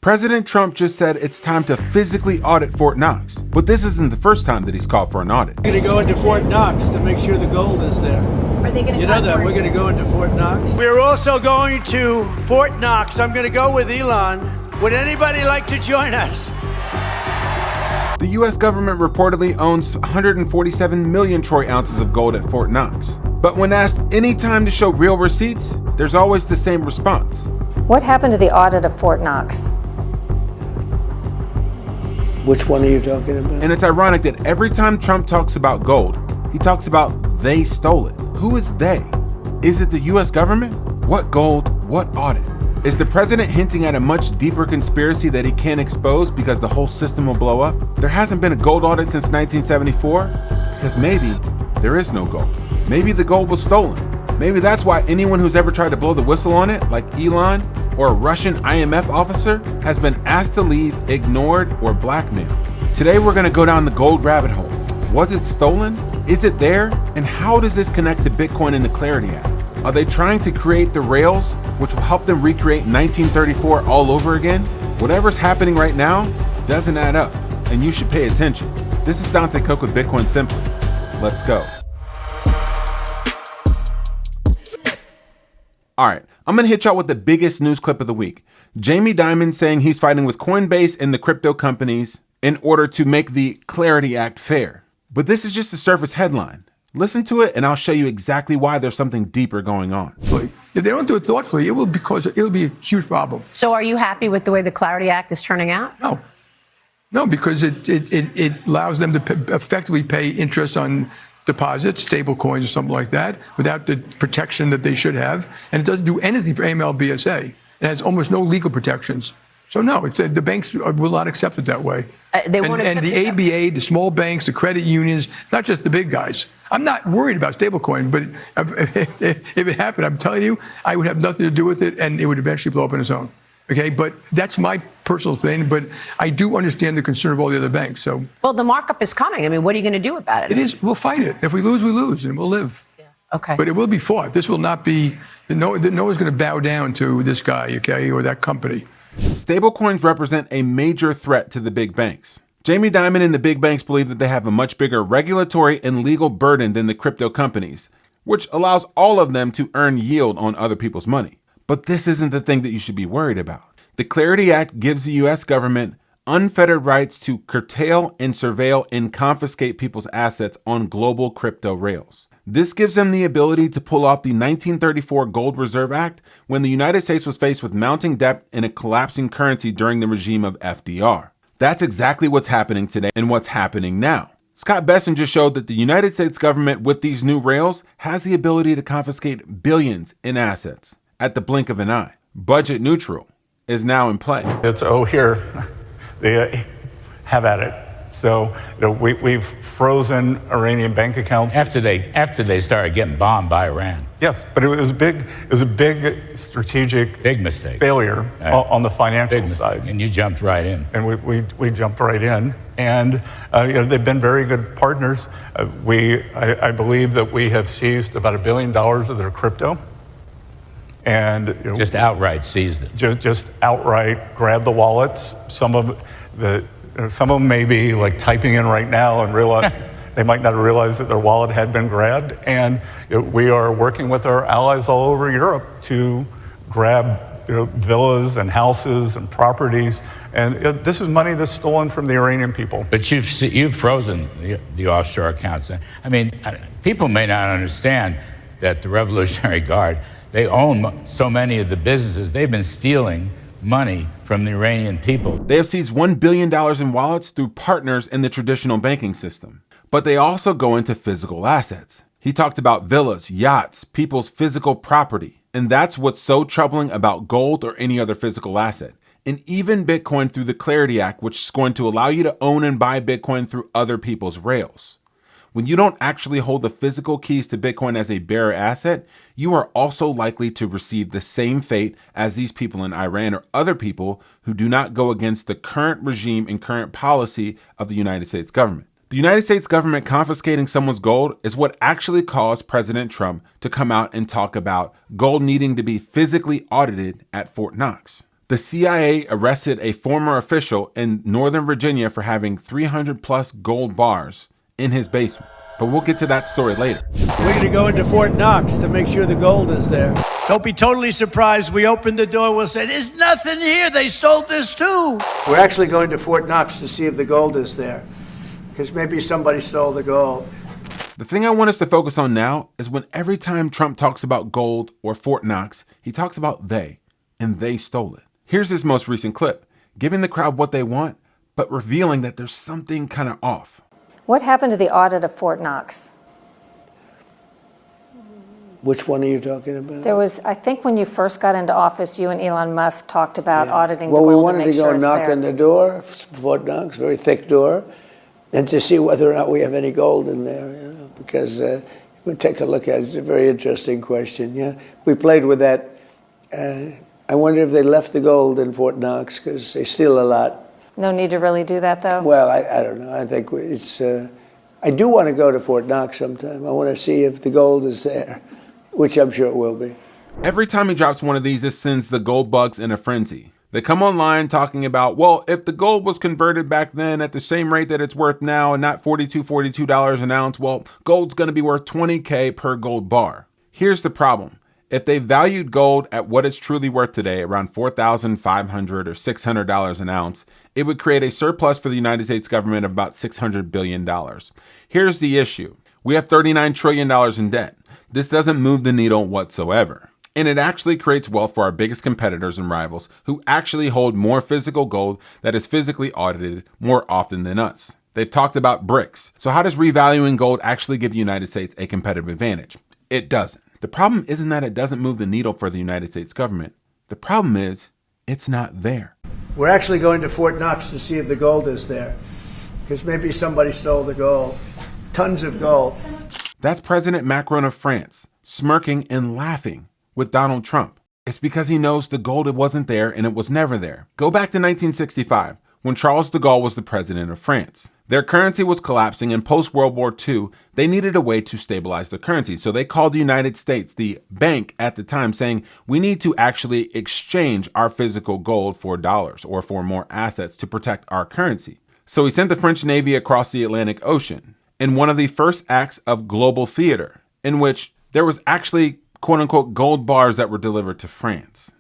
President Trump just said it's time to physically audit Fort Knox, but this isn't the first time that he's called for an audit. We're going to go into Fort Knox to make sure the gold is there. Are they going to? You know that we're going to go into Fort Knox. We're also going to Fort Knox. I'm going to go with Elon. Would anybody like to join us? The U.S. government reportedly owns 147 million troy ounces of gold at Fort Knox. But when asked any time to show real receipts, there's always the same response. What happened to the audit of Fort Knox? Which one are you talking about? And it's ironic that every time Trump talks about gold, he talks about they stole it. Who is they? Is it the U.S. government? What gold? What audit? Is the president hinting at a much deeper conspiracy that he can't expose because the whole system will blow up? There hasn't been a gold audit since 1974 because maybe there is no gold. Maybe the gold was stolen. Maybe that's why anyone who's ever tried to blow the whistle on it, like Elon or a Russian IMF officer, has been asked to leave, ignored, or blackmailed. Today we're going to go down the gold rabbit hole. Was it stolen? Is it there? And how does this connect to Bitcoin and the Clarity Act? Are they trying to create the rails which will help them recreate 1934 all over again? Whatever's happening right now doesn't add up, and you should pay attention. This is Dante Cook with Bitcoin Simply. Let's go. All right, I'm gonna hit y'all with the biggest news clip of the week. Jamie Dimon saying he's fighting with Coinbase and the crypto companies in order to make the Clarity Act fair. But this is just a surface headline. Listen to it and I'll show you exactly why there's something deeper going on. If they don't do it thoughtfully, it'll be a huge problem. So are you happy with the way the Clarity Act is turning out? No, because it allows them to effectively pay interest on deposits, stablecoins or something like that, without the protection that they should have. And it doesn't do anything for AML BSA. It has almost no legal protections. So no, the banks will not accept it that way. And the ABA, the small banks, the credit unions, it's not just the big guys. I'm not worried about stablecoin, but if it happened, I'm telling you, I would have nothing to do with it, and it would eventually blow up on its own. Okay, but that's my personal thing. But I do understand the concern of all the other banks. So, well, the markup is coming. I mean, what are you going to do about it? It is. We'll fight it. If we lose, we lose, and we'll live. Yeah. Okay. But it will be fought. This will not be. No one's going to bow down to this guy, okay, or that company. Stablecoins represent a major threat to the big banks. Jamie Dimon and the big banks believe that they have a much bigger regulatory and legal burden than the crypto companies, which allows all of them to earn yield on other people's money. But this isn't the thing that you should be worried about. The Clarity Act gives the U.S. government unfettered rights to curtail and surveil and confiscate people's assets on global crypto rails. This gives them the ability to pull off the 1934 Gold Reserve Act when the United States was faced with mounting debt and a collapsing currency during the regime of FDR. That's exactly what's happening today and what's happening now. Scott Besson just showed that the United States government with these new rails has the ability to confiscate billions in assets at the blink of an eye. Budget neutral is now in play. It's, here, they have at it. So we've frozen Iranian bank accounts. After they started getting bombed by Iran. Yes, but it was a big strategic mistake failure on the financial side. And you jumped right in. And we jumped right in. And they've been very good partners. I believe that we have seized about $1 billion of their crypto. And just outright seized it. Just outright grabbed the wallets. Some of them may be like typing in right now and realize they might not have realized that their wallet had been grabbed. And we are working with our allies all over Europe to grab villas and houses and properties. And this is money that's stolen from the Iranian people. But you've frozen the offshore accounts. I mean, people may not understand that the Revolutionary Guard, they own so many of the businesses. They've been stealing money from the Iranian people. They have seized $1 billion in wallets through partners in the traditional banking system. But they also go into physical assets. He talked about villas, yachts, people's physical property. And that's what's so troubling about gold or any other physical asset. And even Bitcoin through the Clarity Act, which is going to allow you to own and buy Bitcoin through other people's rails. When you don't actually hold the physical keys to Bitcoin as a bearer asset, you are also likely to receive the same fate as these people in Iran or other people who do not go against the current regime and current policy of the United States government. The United States government confiscating someone's gold is what actually caused President Trump to come out and talk about gold needing to be physically audited at Fort Knox. The CIA arrested a former official in Northern Virginia for having 300 plus gold bars in his basement. But we'll get to that story later. We're going to go into Fort Knox to make sure the gold is there. Don't be totally surprised. We open the door, we'll say, there's nothing here. They stole this too. We're actually going to Fort Knox to see if the gold is there, because maybe somebody stole the gold. The thing I want us to focus on now is when every time Trump talks about gold or Fort Knox, he talks about they, and they stole it. Here's his most recent clip, giving the crowd what they want, but revealing that there's something kind of off. What happened to the audit of Fort Knox? Which one are you talking about? There was, I think when you first got into office, you and Elon Musk talked about auditing Well, the we gold wanted to make to go sure it's knock there. on the door, Fort Knox, very thick door, and to see whether or not we have any gold in there, because we'll take a look at it. It's a very interesting question, yeah. We played with that. I wonder if they left the gold in Fort Knox, because they steal a lot. No need to really do that, though? Well, I don't know. I think it's... I do want to go to Fort Knox sometime. I want to see if the gold is there, which I'm sure it will be. Every time he drops one of these, it sends the gold bugs in a frenzy. They come online talking about, well, if the gold was converted back then at the same rate that it's worth now and not $42 an ounce, well, gold's going to be worth $20K per gold bar. Here's the problem. If they valued gold at what it's truly worth today, around $4,500 or $600 an ounce, it would create a surplus for the United States government of about $600 billion. Here's the issue. We have $39 trillion in debt. This doesn't move the needle whatsoever. And it actually creates wealth for our biggest competitors and rivals who actually hold more physical gold that is physically audited more often than us. They've talked about bricks. So how does revaluing gold actually give the United States a competitive advantage? It doesn't. The problem isn't that it doesn't move the needle for the United States government. The problem is it's not there. We're actually going to Fort Knox to see if the gold is there, because maybe somebody stole the gold. Tons of gold. That's President Macron of France, smirking and laughing with Donald Trump. It's because he knows the gold wasn't there and it was never there. Go back to 1965, when Charles de Gaulle was the president of France. Their currency was collapsing, and post-World War II, they needed a way to stabilize the currency. So they called the United States, the bank at the time, saying, we need to actually exchange our physical gold for dollars or for more assets to protect our currency. So he sent the French Navy across the Atlantic Ocean in one of the first acts of global theater, in which there was actually, quote unquote, gold bars that were delivered to France.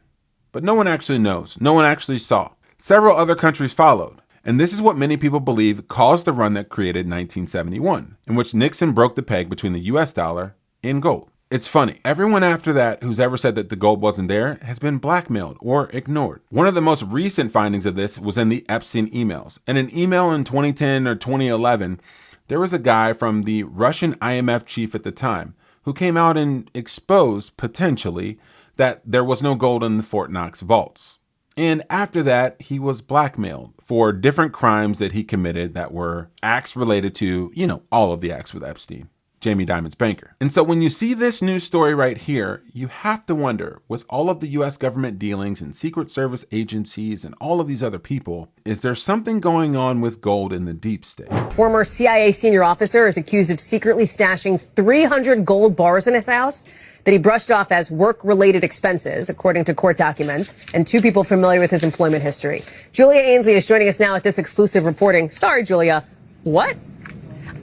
But no one actually knows. No one actually saw. Several other countries followed. And this is what many people believe caused the run that created 1971, in which Nixon broke the peg between the US dollar and gold. It's funny, everyone after that who's ever said that the gold wasn't there has been blackmailed or ignored. One of the most recent findings of this was in the Epstein emails. In an email in 2010 or 2011, there was a guy from the Russian IMF chief at the time who came out and exposed, potentially, that there was no gold in the Fort Knox vaults. And after that, he was blackmailed for different crimes that he committed that were acts related to, all of the acts with Epstein, Jamie Dimon's banker. And so when you see this news story right here, you have to wonder, with all of the US government dealings and Secret Service agencies and all of these other people, is there something going on with gold in the deep state? Former CIA senior officer is accused of secretly stashing 300 gold bars in his house that he brushed off as work-related expenses, according to court documents, and two people familiar with his employment history. Julia Ainsley is joining us now with this exclusive reporting. Sorry, Julia. What?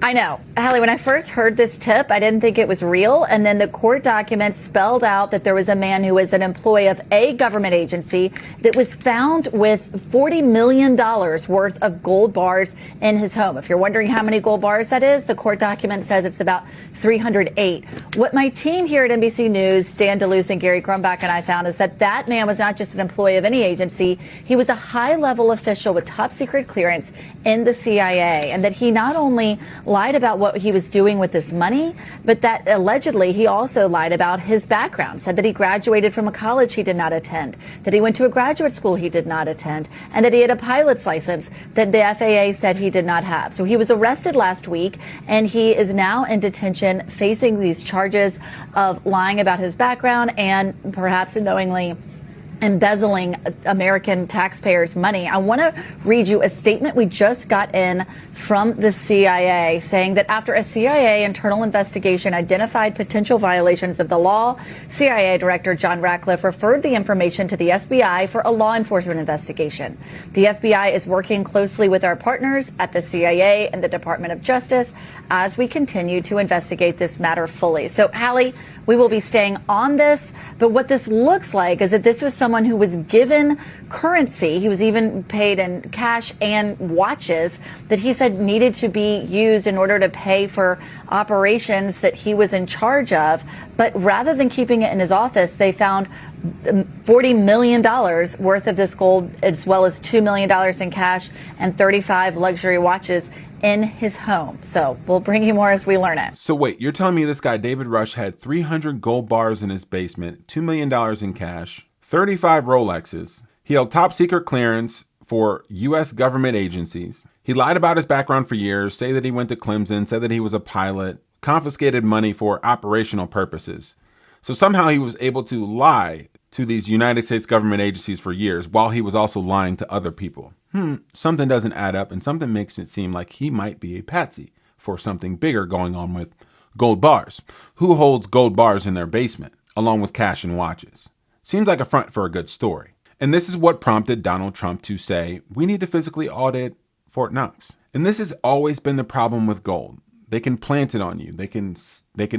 I know. Hallie, when I first heard this tip, I didn't think it was real. And then the court documents spelled out that there was a man who was an employee of a government agency that was found with $40 million worth of gold bars in his home. If you're wondering how many gold bars that is, the court document says it's about 308. What my team here at NBC News, Dan DeLuce and Gary Grumbach, and I found is that that man was not just an employee of any agency. He was a high-level official with top secret clearance in the CIA, and that he not only lied about what he was doing with this money, but that allegedly he also lied about his background, said that he graduated from a college he did not attend, that he went to a graduate school he did not attend, and that he had a pilot's license that the FAA said he did not have. So he was arrested last week, and he is now in detention facing these charges of lying about his background and perhaps unknowingly embezzling American taxpayers' money. I want to read you a statement we just got in from the CIA saying that after a CIA internal investigation identified potential violations of the law, CIA Director John Ratcliffe referred the information to the FBI for a law enforcement investigation. The FBI is working closely with our partners at the CIA and the Department of Justice as we continue to investigate this matter fully. So, Hallie, we will be staying on this, but what this looks like is that this was someone who was given currency. He was even paid in cash and watches that he said needed to be used in order to pay for operations that he was in charge of. But rather than keeping it in his office, they found $40 million worth of this gold, as well as $2 million in cash and 35 luxury watches in his home. So we'll bring you more as we learn it. So wait, you're telling me this guy, David Rush, had 300 gold bars in his basement, $2 million in cash, 35 Rolexes. He held top secret clearance for U.S. government agencies. He lied about his background for years, say that he went to Clemson, said that he was a pilot, confiscated money for operational purposes. So somehow he was able to lie to these United States government agencies for years while he was also lying to other people. Something doesn't add up, and something makes it seem like he might be a patsy for something bigger going on with gold bars. Who holds gold bars in their basement, along with cash and watches? Seems like a front for a good story. And this is what prompted Donald Trump to say, we need to physically audit Fort Knox. And this has always been the problem with gold. They can plant it on you. They can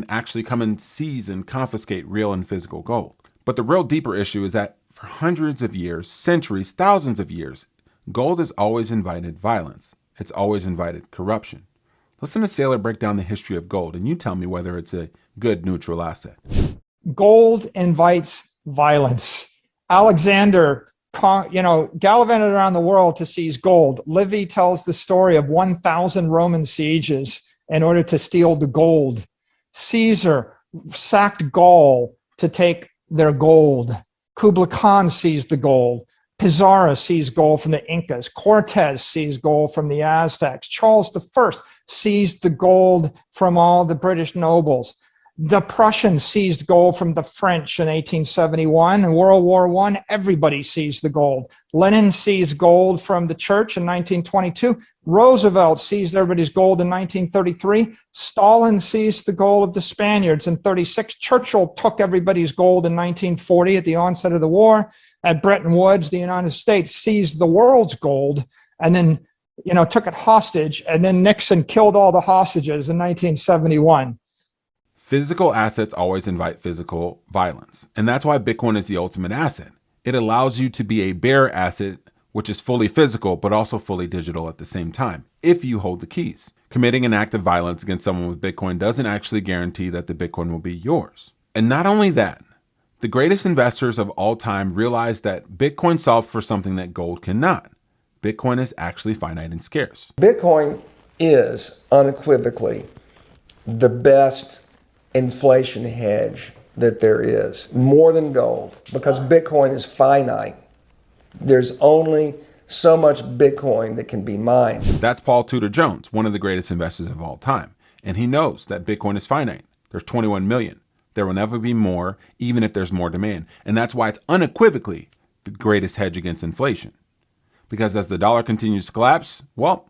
actually come and seize and confiscate real and physical gold. But the real deeper issue is that for hundreds of years, centuries, thousands of years, gold has always invited violence. It's always invited corruption. Listen to Saylor break down the history of gold, and you tell me whether it's a good neutral asset. Gold invites violence. Alexander, gallivanted around the world to seize gold. Livy tells the story of 1,000 Roman sieges in order to steal the gold. Caesar sacked Gaul to take their gold. Kublai Khan seized the gold. Pizarro seized gold from the Incas. Cortez seized gold from the Aztecs. Charles I seized the gold from all the British nobles. The Prussians seized gold from the French in 1871. In World War I, everybody seized the gold. Lenin seized gold from the church in 1922. Roosevelt seized everybody's gold in 1933. Stalin seized the gold of the Spaniards in 1936. Churchill took everybody's gold in 1940 at the onset of the war. At Bretton Woods, the United States seized the world's gold and then, took it hostage. And then Nixon killed all the hostages in 1971. Physical assets always invite physical violence. And that's why Bitcoin is the ultimate asset. It allows you to be a bearer asset, which is fully physical, but also fully digital at the same time, if you hold the keys. Committing an act of violence against someone with Bitcoin doesn't actually guarantee that the Bitcoin will be yours. And not only that, the greatest investors of all time realized that Bitcoin solved for something that gold cannot. Bitcoin is actually finite and scarce. Bitcoin is unequivocally the best inflation hedge that there is, more than gold, because Bitcoin is finite. There's only so much Bitcoin that can be mined. That's Paul Tudor Jones, one of the greatest investors of all time. And he knows that Bitcoin is finite. There's 21 million. There will never be more, even if there's more demand. And that's why it's unequivocally the greatest hedge against inflation. Because as the dollar continues to collapse, well,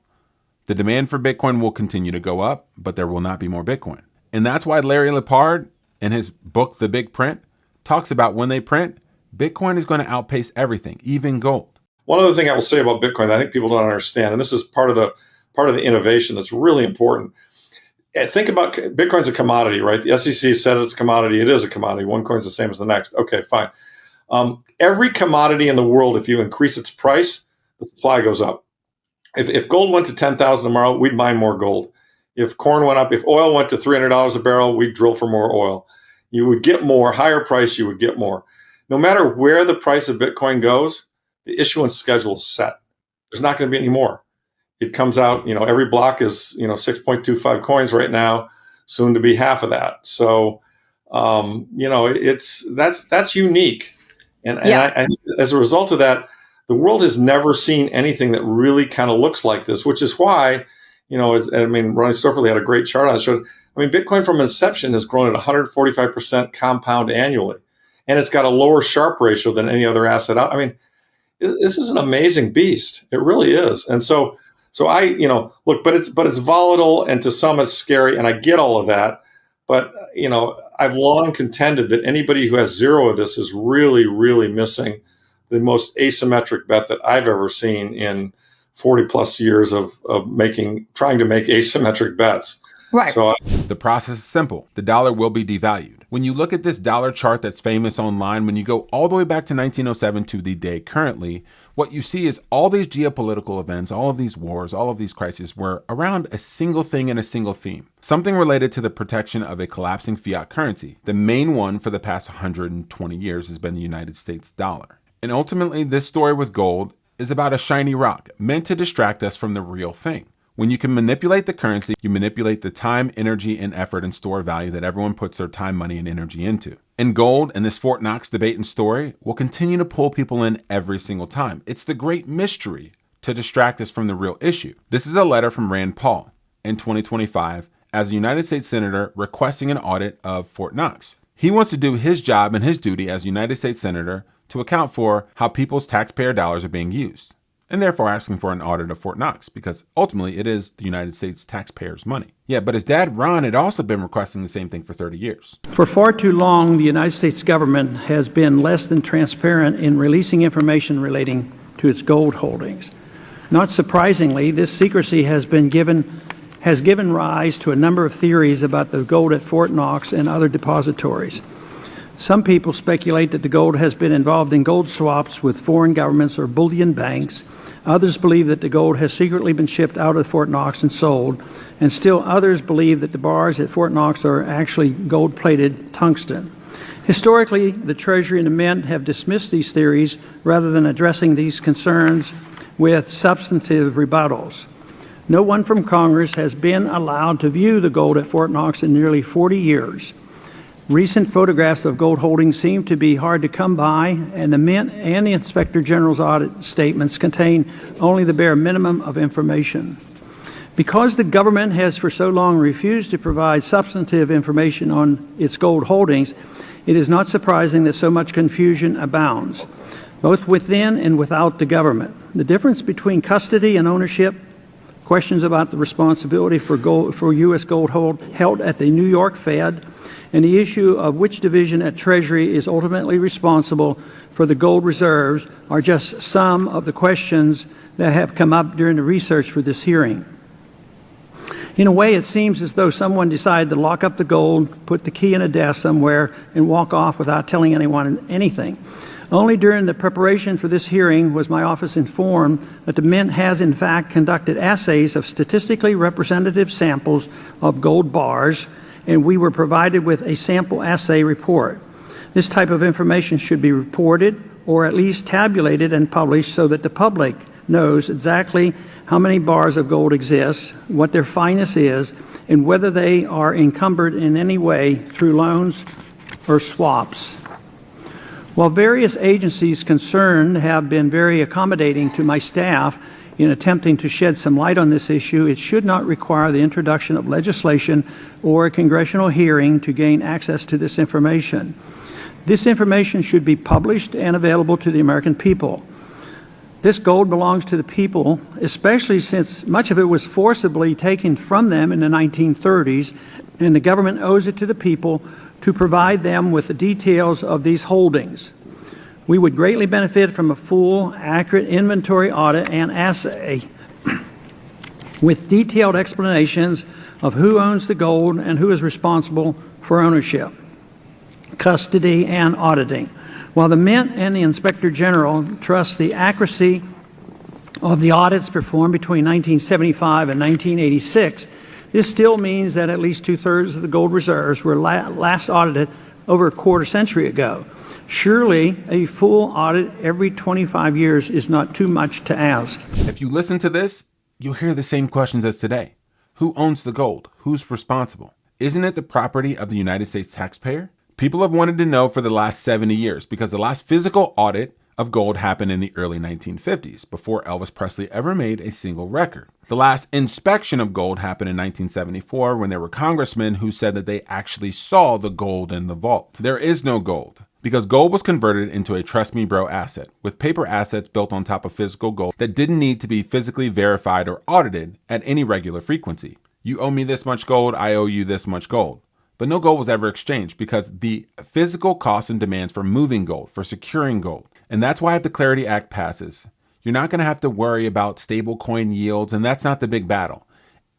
the demand for Bitcoin will continue to go up, but there will not be more Bitcoin. And that's why Larry Lepard, in his book, The Big Print, talks about when they print, Bitcoin is going to outpace everything, even gold. One other thing I will say about Bitcoin that I think people don't understand, and this is part of the innovation that's really important. Think about Bitcoin's a commodity, right? The SEC said it's a commodity. It is a commodity. One coin's the same as the next. Okay, fine. Every commodity in the world, if you increase its price, the supply goes up. If gold went to 10,000 tomorrow, we'd mine more gold. If corn went up, if oil went to $300 a barrel, we'd drill for more oil. You would get more, higher price, you would get more. No matter where the price of Bitcoin goes, the issuance schedule is set. There's not going to be any more. It comes out, every block is, 6.25 coins right now, soon to be half of that. So, that's unique. And as a result of that, the world has never seen anything that really kind of looks like this, which is why, Ronnie Stofferly had a great chart on it. Showed, Bitcoin from inception has grown at 145% compound annually. and it's got a lower Sharpe ratio than any other asset. I mean, this is an amazing beast. It really is. And so I, look, but it's volatile, and to some it's scary, and I get all of that. But, I've long contended that anybody who has zero of this is really, really missing the most asymmetric bet that I've ever seen in 40 plus years of trying to make asymmetric bets. Right. So the process is simple. The dollar will be devalued. When you look at this dollar chart that's famous online, when you go all the way back to 1907 to the day currently, what you see is all these geopolitical events, all of these wars, all of these crises were around a single thing and a single theme. Something related to the protection of a collapsing fiat currency. The main one for the past 120 years has been the United States dollar. And ultimately, this story with gold is about a shiny rock meant to distract us from the real thing. When you can manipulate the currency, you manipulate the time, energy, and effort and store value that everyone puts their time, money, and energy into. And gold and this Fort Knox debate and story will continue to pull people in every single time. It's the great mystery to distract us from the real issue. This is a letter from Rand Paul in 2025 as a United States Senator requesting an audit of Fort Knox. He wants to do his job and his duty as a United States Senator to account for how people's taxpayer dollars are being used, and therefore asking for an audit of Fort Knox, because ultimately it is the United States taxpayers' money. Yeah, but his dad, Ron, had also been requesting the same thing for 30 years. For far too long, the United States government has been less than transparent in releasing information relating to its gold holdings. Not surprisingly, this secrecy has given rise to a number of theories about the gold at Fort Knox and other depositories. Some people speculate that the gold has been involved in gold swaps with foreign governments or bullion banks. Others believe that the gold has secretly been shipped out of Fort Knox and sold. And still others believe that the bars at Fort Knox are actually gold-plated tungsten. Historically, the Treasury and the Mint have dismissed these theories rather than addressing these concerns with substantive rebuttals. No one from Congress has been allowed to view the gold at Fort Knox in nearly 40 years. Recent photographs of gold holdings seem to be hard to come by, and the Mint and the Inspector General's audit statements contain only the bare minimum of information. Because the government has for so long refused to provide substantive information on its gold holdings, it is not surprising that so much confusion abounds, both within and without the government. The difference between custody and ownership, questions about the responsibility for U.S. gold held at the New York Fed, and the issue of which division at Treasury is ultimately responsible for the gold reserves are just some of the questions that have come up during the research for this hearing. In a way, it seems as though someone decided to lock up the gold, put the key in a desk somewhere, and walk off without telling anyone anything. Only during the preparation for this hearing was my office informed that the Mint has in fact conducted assays of statistically representative samples of gold bars, and we were provided with a sample assay report. This type of information should be reported or at least tabulated and published so that the public knows exactly how many bars of gold exist, what their fineness is, and whether they are encumbered in any way through loans or swaps. While various agencies concerned have been very accommodating to my staff in attempting to shed some light on this issue, it should not require the introduction of legislation or a congressional hearing to gain access to this information. This information should be published and available to the American people. This gold belongs to the people, especially since much of it was forcibly taken from them in the 1930s, and the government owes it to the people to provide them with the details of these holdings. We would greatly benefit from a full, accurate inventory audit and assay with detailed explanations of who owns the gold and who is responsible for ownership, custody, and auditing. While the Mint and the Inspector General trust the accuracy of the audits performed between 1975 and 1986, this still means that at least two-thirds of the gold reserves were last audited over a quarter century ago. Surely a full audit every 25 years is not too much to ask. If you listen to this, you'll hear the same questions as today. Who owns the gold? Who's responsible? Isn't it the property of the United States taxpayer? People have wanted to know for the last 70 years because the last physical audit of gold happened in the early 1950s, before Elvis Presley ever made a single record. The last inspection of gold happened in 1974 when there were congressmen who said that they actually saw the gold in the vault. There is no gold. because gold was converted into a trust me bro asset, with paper assets built on top of physical gold that didn't need to be physically verified or audited at any regular frequency. You owe me this much gold, I owe you this much gold. But no gold was ever exchanged because the physical costs and demands for moving gold, for securing gold. And that's why if the Clarity Act passes, you're not going to have to worry about stablecoin yields, and that's not the big battle.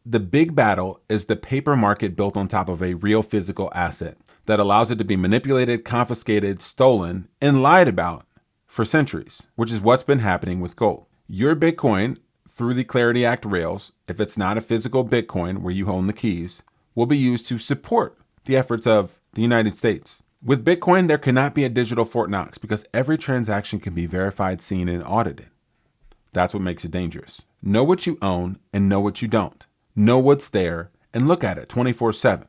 The big battle is the paper market built on top of a real physical asset that allows it to be manipulated, confiscated, stolen, and lied about for centuries, which is what's been happening with gold. Your Bitcoin, through the Clarity Act rails, if it's not a physical Bitcoin where you own the keys, will be used to support the efforts of the United States. With Bitcoin, there cannot be a digital Fort Knox because every transaction can be verified, seen, and audited. That's what makes it dangerous. Know what you own and know what you don't. Know what's there and look at it 24/7.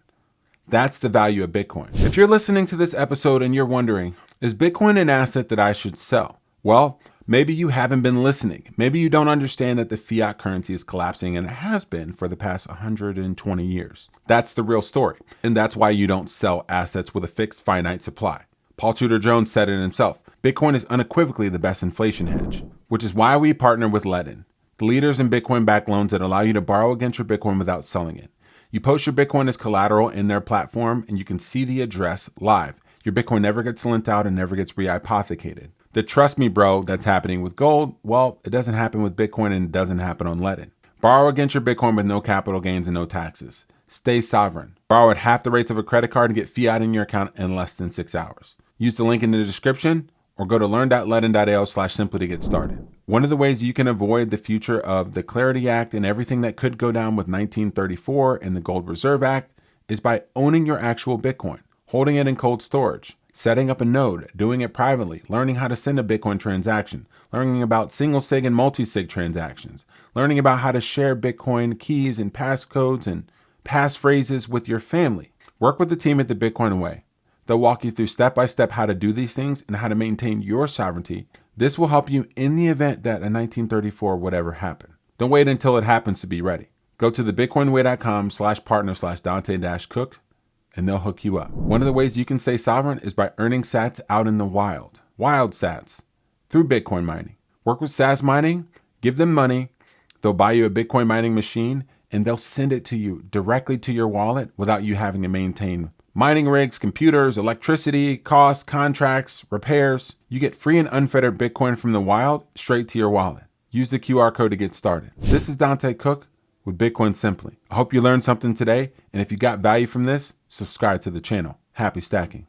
That's the value of Bitcoin. If you're listening to this episode and you're wondering, is Bitcoin an asset that I should sell? Well, maybe you haven't been listening. Maybe you don't understand that the fiat currency is collapsing, and it has been for the past 120 years. That's the real story. And that's why you don't sell assets with a fixed finite supply. Paul Tudor Jones said it himself. Bitcoin is unequivocally the best inflation hedge, which is why we partner with Ledn, the leaders in Bitcoin-backed loans that allow you to borrow against your Bitcoin without selling it. You post your Bitcoin as collateral in their platform, and you can see the address live. Your Bitcoin never gets lent out and never gets rehypothecated. The trust me, bro, that's happening with gold, well, it doesn't happen with Bitcoin and it doesn't happen on Ledn. Borrow against your Bitcoin with no capital gains and no taxes. Stay sovereign. Borrow at half the rates of a credit card and get fiat in your account in less than 6 hours. Use the link in the description or go to learn.ledn.io/simply to get started. One of the ways you can avoid the future of the Clarity Act and everything that could go down with 1934 and the Gold Reserve Act is by owning your actual Bitcoin, holding it in cold storage, setting up a node, doing it privately, learning how to send a Bitcoin transaction, learning about single sig and multi-sig transactions, learning about how to share Bitcoin keys and passcodes and passphrases with your family. Work with the team at the Bitcoin Way. They'll walk you through step-by-step how to do these things and how to maintain your sovereignty. This will help you in the event that a 1934 would ever happen. Don't wait until it happens to be ready. Go to thebitcoinway.com/partner/Dante-Cook and they'll hook you up. One of the ways you can stay sovereign is by earning sats out in the wild sats, through Bitcoin mining. Work with SAS Mining, give them money, they'll buy you a Bitcoin mining machine, and they'll send it to you directly to your wallet without you having to maintain mining rigs, computers, electricity, costs, contracts, repairs. You get free and unfettered Bitcoin from the wild straight to your wallet. Use the QR code to get started. This is Dante Cook with Bitcoin Simply. I hope you learned something today, and if you got value from this, subscribe to the channel. Happy stacking.